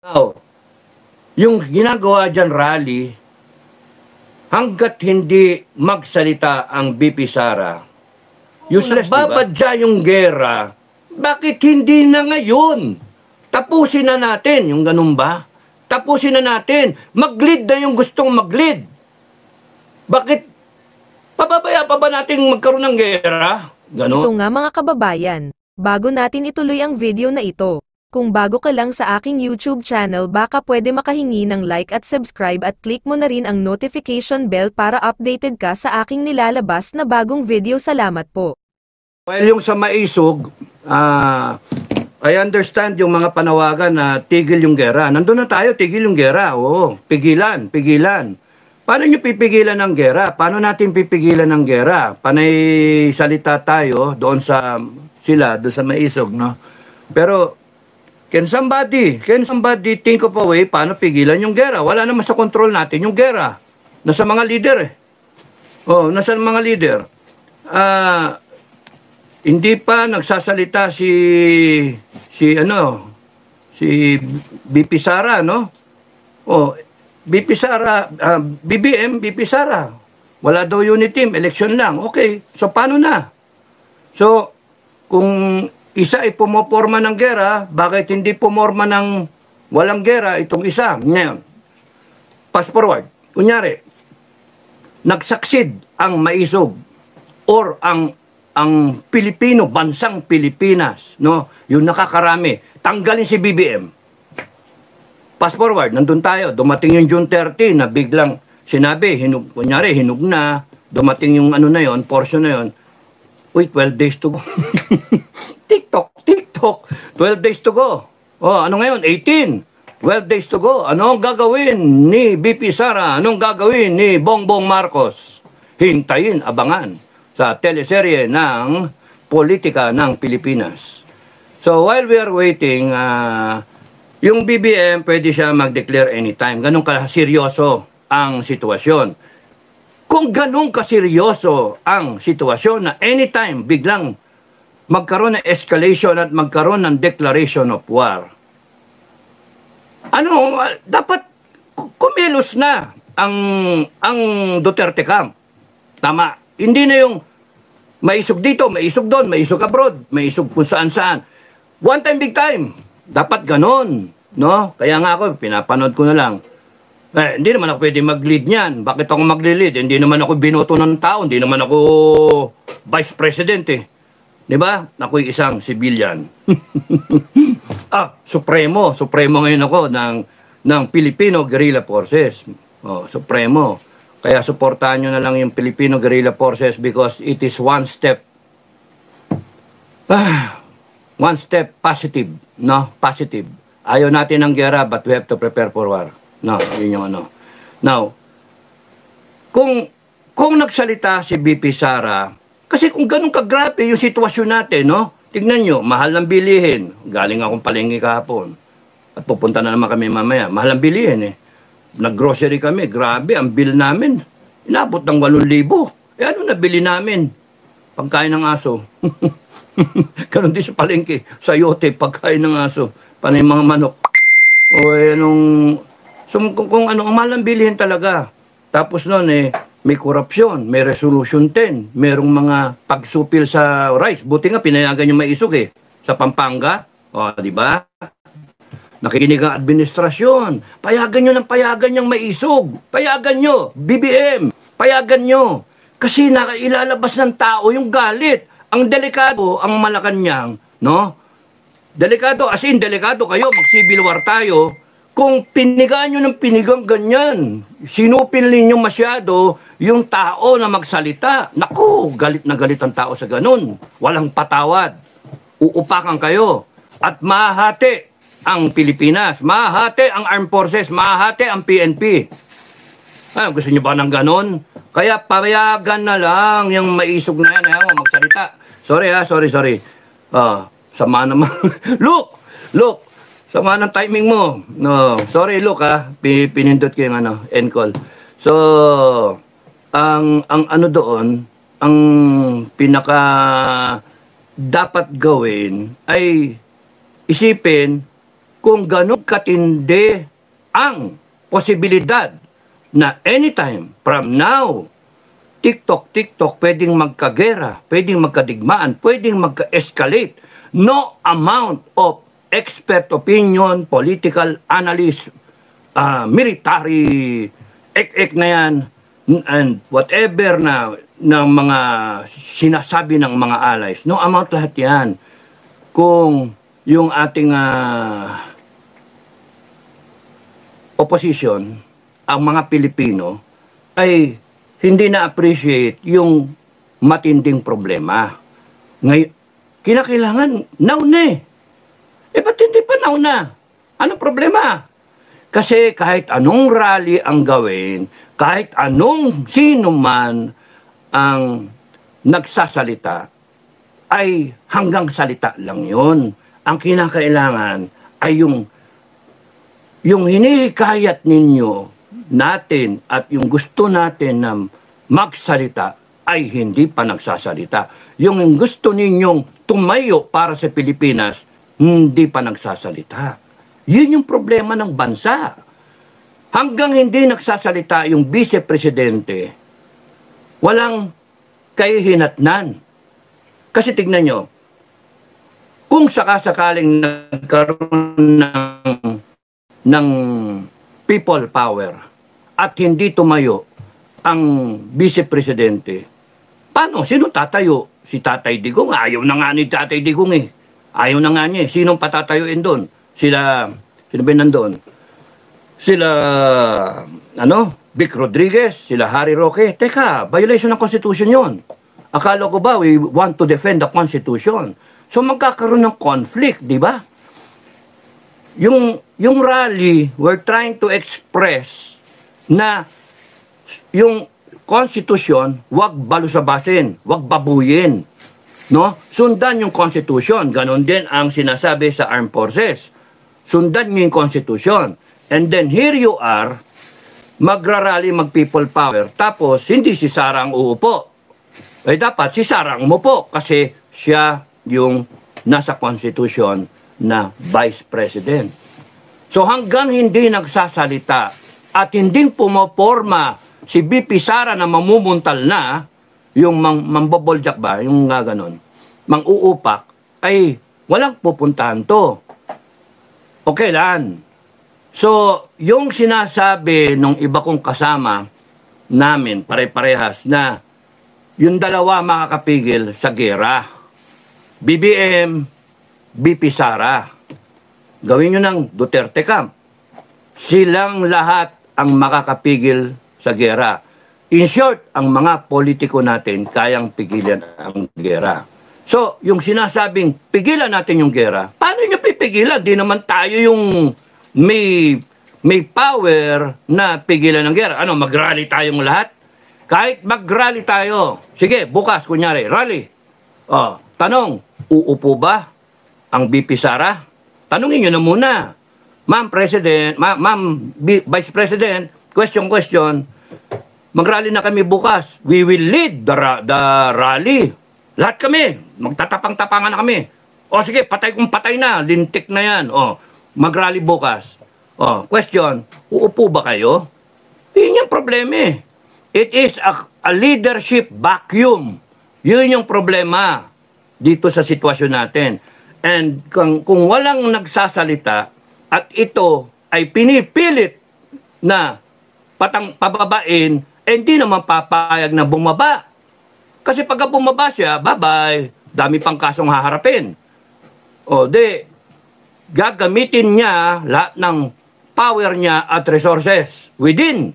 Now, yung ginagawa dyan rally, hanggat hindi magsalita ang BP Sara, useless, babadya yung gera, bakit hindi na ngayon? Tapusin na natin, yung ganun ba? Tapusin na natin. Mag-lead na yung gustong mag-lead. Bakit? Pababaya pa ba natin magkaroon ng gera? Ganun. Ito nga mga kababayan, bago natin ituloy ang video na ito, kung bago ka lang sa aking YouTube channel baka pwede makahingi ng like at subscribe at click mo na rin ang notification bell para updated ka sa aking nilalabas na bagong video. Salamat po. Well, yung sa Maisog, I understand yung mga panawagan na tigil yung gera. Nandun na tayo, tigil yung gera. Oo, pigilan, pigilan. Paano nyo pipigilan ng gera? Paano natin pipigilan ng gera? Panay salita tayo doon sa doon sa Maisog, no? Pero, can somebody think of a way paano pigilan yung gera? Wala naman sa control natin yung gera. Nasa mga leader eh. Oh, nasa mga leader. Hindi pa nagsasalita si BP Sara, no? Oh, BP Sara, BP Sara. Wala daw unit team, election lang. Okay, so paano na? So, kung isa ay pumoporma ng gera, bakit hindi pumorma ng walang gera itong isa? Ngayon, fast forward. Kunyari, nagsucceed ang Maisog or ang Pilipino, bansang Pilipinas, no? Yung nakakarami, tanggalin si BBM. Fast forward, nandun tayo, dumating yung June 30 na biglang sinabi, kunyari, hinug na, dumating yung ano na yon, portion na yon. Uy, 12 days to go. TikTok, 12 days to go. Oh, ano ngayon? 18. 12 days to go. Anong gagawin ni BP Sara? Anong gagawin ni Bongbong Marcos? Hintayin, abangan sa teleserye ng politika ng Pilipinas. So, while we are waiting, yung BBM pwede siya mag-declare anytime. Ganun ka-seryoso ang sitwasyon. Kung ganun ka-seryoso ang sitwasyon na anytime biglang magkaroon ng escalation at magkaroon ng declaration of war, dapat kumilos na ang Duterte camp. Tama. Hindi na yung maisog dito, maisog doon, maisog abroad, maisog kung saan-saan. One time, big time. Dapat ganon, no? Kaya nga ako, pinapanood ko na lang. Hindi naman ako pwede mag-lead niyan. Bakit ako mag-lead? Hindi naman ako binoto ng tao. Hindi naman ako vice president eh. Di ba? Ako'y isang civilian. Supremo. Supremo ngayon ako ng Filipino Guerrilla Forces. Oh, Supremo. Kaya suportahan nyo na lang yung Filipino Guerrilla Forces because it is one step positive, no? Positive. Ayaw natin ng gera but we have to prepare for war. No, yun yung ano. Now, kung nagsalita si BP Sara, kasi kung ganun kagrabe yung sitwasyon natin, no? Tignan nyo, mahal ng bilihin. Galing akong palengke kahapon. At pupunta na naman kami mamaya. Mahal ng bilihin eh. Nag-grocery kami, grabe, ang bill namin. Inabot ng 8,000. Ano nabili namin? Pagkain ng aso. Ganun din sa palengke, sa yote, pagkain ng aso. Panay mga manok. O so, kung ano, ang mahal ng bilihin talaga. Tapos noon may korupsyon, may resolution 10, merong mga pagsupil sa rice. Buti nga, pinayagan yung Maisog sa Pampanga. O, di ba? Nakikinig ang administrasyon. Payagan nyo ng payagan yung Maisog. Payagan nyo. BBM. Payagan nyo. Kasi ilalabas ng tao yung galit. Ang delikado, ang Malacanang, no? Delikado, as in, delikado kayo. Mag-civil war tayo. Kung pinigaan nyo ng pinigang ganyan, sinupil ninyo masyado yung tao na magsalita. Naku, galit na galit ang tao sa ganun. Walang patawad. Uupakan kayo. At mahati ang Pilipinas, mahati ang Armed Forces, mahati ang PNP. Gusto niyo ba ng ganon? Kaya payagan na lang yung Maisog na yan. Magsalita. Sorry. Sama naman. Look! Sama ng timing mo. No, sorry, look pinindot ko yung end call. So, ang ano doon, ang pinaka dapat gawin ay isipin kung ganun katindi ang posibilidad na anytime from now, TikTok, pwedeng magkagera, pwedeng magkadigmaan, pwedeng magka-escalate. No amount of expert opinion, political analyst, military, na yan, and whatever na ng mga sinasabi ng mga allies. No amount lahat yan. Kung yung ating opposition, ang mga Pilipino, ay hindi na-appreciate yung matinding problema. Ngayon, kinakailangan nauna eh. Ba't hindi pa nauna? Ano problema? Kasi kahit anong rally ang gawin, kahit anong sino man ang nagsasalita, ay hanggang salita lang yun. Ang kinakailangan ay yung hinihikayat ninyo natin at yung gusto natin na magsalita ay hindi pa nagsasalita. Yung gusto ninyong tumayo para sa Pilipinas, hindi pa nagsasalita. Yun yung problema ng bansa. Hanggang hindi nagsasalita yung vice-presidente, walang kahihinatnan. Kasi tignan nyo, kung sakasakaling nagkaroon ng people power at hindi tumayo ang vice-presidente, paano? Sino tatayo? Si Tatay Digong? Ayaw na nga ni Tatay Digong eh. Ayaw na nga niya eh. Sinong patatayuin doon? Sino ba nandun? Sila, Vic Rodriguez, sila Harry Roque. Teka, violation ng Constitution yun. Akala ko ba, we want to defend the Constitution. So magkakaroon ng conflict, di ba? Yung rally, we're trying to express na yung Constitution, wag balusabasin, wag babuyin. No? Sundan yung Constitution. Ganon din ang sinasabi sa Armed Forces. Sundan nyo yung Constitution. And then here you are, magrarally, mag-people power. Tapos, hindi si Sara ang uupo. Dapat si Sara ang umupo kasi siya yung nasa Constitution na Vice President. So hanggang hindi nagsasalita at hindi pumoporma si BP Sara na mamumuntal na, yung mamboboljak ba, yung ganon, mang-uupak, ay walang pupuntahan to. Okay lang. So, yung sinasabi ng iba kong kasama namin, pare-parehas, na yung dalawa makakapigil sa gera. BBM, BP Sara. Gawin nyo ng Duterte Camp. Silang lahat ang makakapigil sa gera. In short, ang mga politiko natin kayang pigilan ang gera. So, yung sinasabing pigilan natin yung gera, paano nyo pipigilan? Di naman tayo yung may power na pigilan ng gera. Ano, mag-rally tayong lahat? Kahit mag-rally tayo, sige, bukas, kunyari, rally. Tanong, uupo ba ang BP Sara? Tanungin nyo na muna. Ma'am President, Ma'am Vice President, question, mag-rally na kami bukas. We will lead the rally. Lahat kami, magtatapang-tapangan na kami. Sige, patay kung patay na, lintik na yan. Mag-rally bukas. Question, uupo ba kayo? Yun yung problema eh. It is a leadership vacuum. Yun yung problema dito sa sitwasyon natin. And kung walang nagsasalita at ito ay pinipilit na pababain, hindi naman papayag na bumaba. Kasi pagka bumaba siya, bye-bye, dami pang kasong haharapin. Gagamitin niya lahat ng power niya at resources within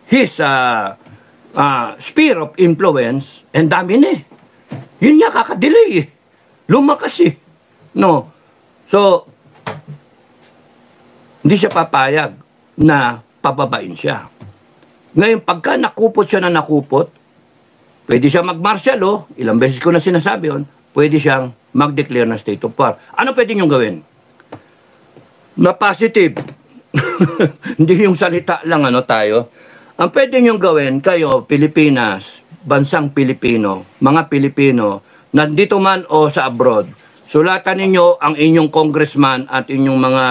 his sphere of influence, and dami na eh. Yun niya kakadelay eh. Lumakas eh. No? So, hindi siya papayag na pababain siya. Ngayon, pagka nakupot siya na nakupot, pwede siya mag-martial, ilang beses ko na sinasabi yun, pwede siyang mag-declare ng state of war. Ano pwede niyong gawin? Na positive. Hindi yung salita lang tayo. Ang pwede niyong gawin, kayo, Pilipinas, bansang Pilipino, mga Pilipino, nandito man o sa abroad, sulatan ninyo ang inyong congressman at inyong mga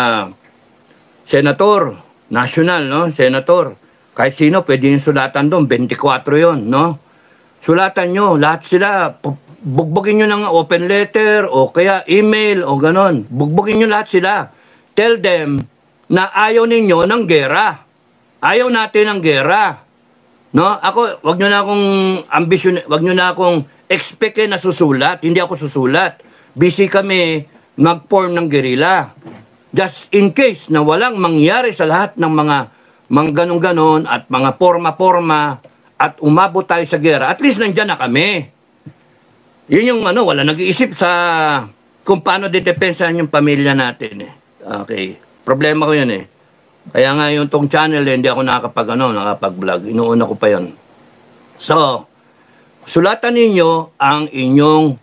senator, national, no? Senator. Kahit sino, pwede yung sulatan doon. 24 yon, no? Sulatan nyo, lahat sila. Bugbugin nyo ng open letter o kaya email o ganon. Bugbugin nyo lahat sila. Tell them na ayaw ninyo ng gera. Ayaw natin ng gera. No? Ako, wag nyo na akong ambisyon, wag nyo na akong expectin na susulat. Hindi ako susulat. Busy kami mag-form ng guerrilla. Just in case na walang mangyari sa lahat ng mga ganon-ganon at mga forma-forma at umabot tayo sa gera, at least nandyan na kami. Yun yung wala nag-iisip sa kung paano dedepensahan yung pamilya natin. Okay. Problema ko yun eh. Kaya nga yung tong channel hindi ako nakapag-vlog. Inuuna ko pa yun. So, sulatan ninyo ang inyong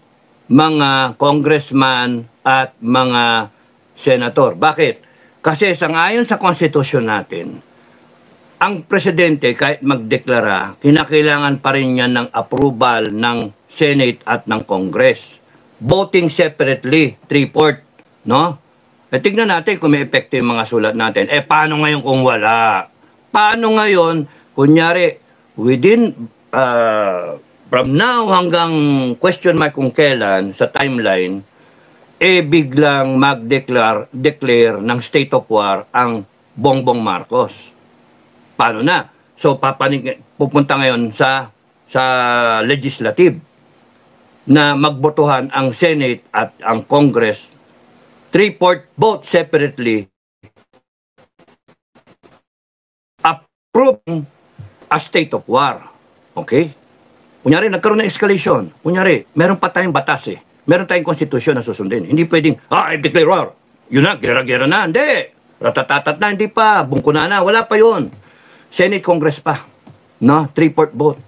mga congressman at mga senator. Bakit? Kasi sangayon sa konstitusyon natin, ang presidente kahit magdeklara, kinakailangan pa rin niya ng approval ng Senate at ng Congress. Voting separately, 3/4, no? Tignan natin kung may epekto yung mga sulat natin. Paano ngayon kung wala? Paano ngayon, kunyari, within, from now hanggang question mark kung kailan, sa timeline, biglang declare ng state of war ang Bongbong Marcos. Paano na? So, pupunta ngayon sa legislative na magbotohan ang Senate at ang Congress 3/4 vote separately approving a state of war. Okay? Kunyari, nagkaroon ng escalation. Kunyari, meron pa tayong batas eh. Meron tayong konstitusyon na susundin. Hindi pwedeng, I declare war. Yun na, gera-gera na. Hindi. Ratatatat na, hindi pa. Bungko na. Wala pa yun. Senate, Congress pa. No? 3/4 vote.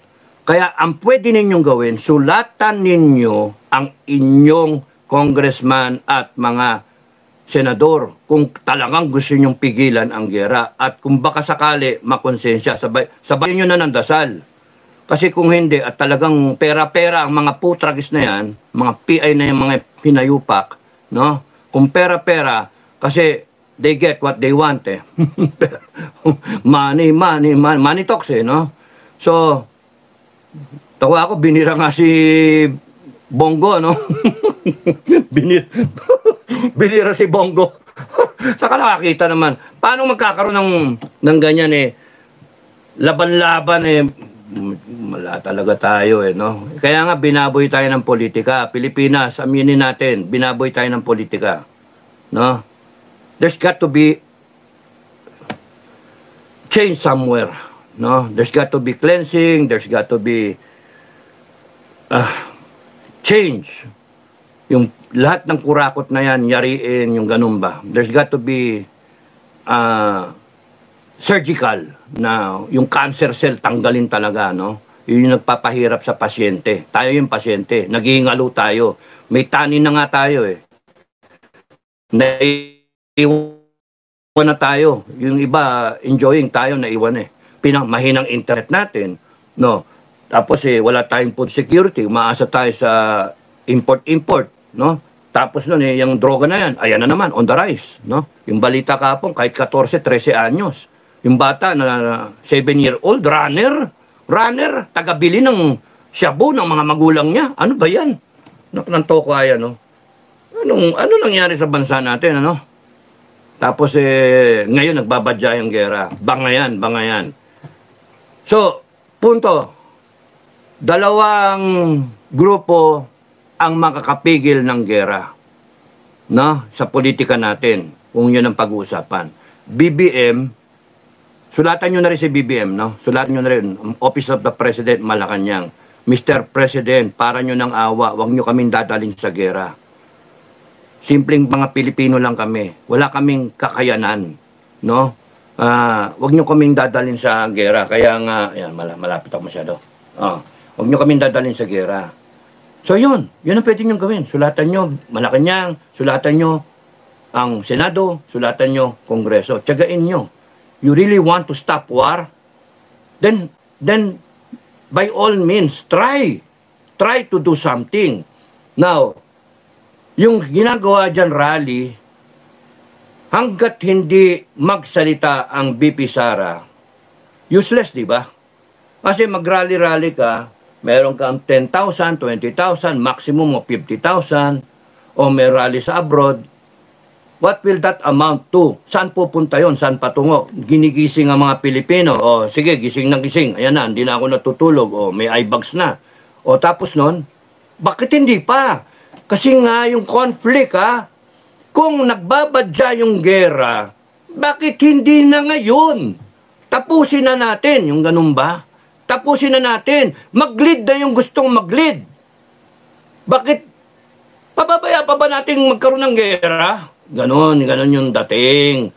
Kaya ang pwede ninyong gawin, sulatan ninyo ang inyong congressman at mga senador kung talagang gusto nyong pigilan ang gera at kung baka sakali makonsensya, sabayin nyo na ng dasal. Kasi kung hindi at talagang pera-pera ang mga putragis na yan, mga PI na yung mga pinayupak, no? Kung pera-pera, kasi they get what they want eh. Money talks eh, no? So, tawa ako, binira nga si Bongo, no? binira si Bongo. Saka nakakita naman, paano magkakaroon ng ganyan eh, laban-laban eh, wala talaga tayo eh, no? Kaya nga binaboy tayo ng politika. Pilipinas, aminin natin, binaboy tayo ng politika. No? There's got to be change somewhere. No? There's got to be cleansing, there's got to be change. Yung lahat ng kurakot na yan, yariin, yung ganun ba. There's got to be surgical na yung cancer cell tanggalin talaga, no? Yun yung nagpapahirap sa pasyente. Tayo yung pasyente. Naghihingalo tayo. May tanin na nga tayo eh. Naiwan na tayo. Yung iba, enjoying tayo, naiwan eh. Mahinang internet natin, no? Tapos wala tayong food security. Umaasa tayo sa import-import, no? Tapos nun yung droga na yan, ayan na naman, on the rise, no? Yung balita kapon, kahit 14, 13 anyos. Yung bata na 7-year-old, runner, tagabili ng shabu ng mga magulang niya. Ano ba yan? Nanto ko ayan, no? Ano nangyari sa bansa natin, ano? Tapos ngayon nagbabadya yung gera. Bangayan. So, punto. Dalawang grupo ang makakapigil ng gera, no? Sa politika natin, kung yun ang pag-uusapan. BBM, sulatan nyo na rin si BBM, no? Sulatan nyo na rin, Office of the President, Malacanang. Mr. President, para nyo ng awa, huwag nyo kaming dadalhin sa gera. Simpleng mga Pilipino lang kami. Wala kaming kakayanan, no? Huwag nyo kaming dadalhin sa gera. Kaya nga, ayan, malapit ako masyado. Huwag nyo kaming dadalhin sa gera. So yun ang pwede nyo gawin. Sulatan nyo Malacanang, sulatan nyo ang Senado, sulatan nyo Kongreso. Tiyagain nyo. You really want to stop war? Then by all means, try to do something. Now, yung ginagawa dyan rally, hanggat hindi magsalita ang BP Sara, useless, di ba? Kasi mag-rally-rally ka, meron kang 10,000, 20,000, maximum of 50,000, o may rally sa abroad, what will that amount to? Saan pupunta yon? Saan patungo? Ginigising ang mga Pilipino. O sige, gising na gising. Ayan na, hindi na ako natutulog. O may eye bags na. O tapos nun, bakit hindi pa? Kasi nga yung conflict kung nagbabadya yung gera, bakit hindi na ngayon? Tapusin na natin, yung ganun ba? Tapusin na natin. Mag-lead na yung gustong mag-lead. Bakit? Pababaya pa ba natin magkaroon ng gera? Ganon yung dating.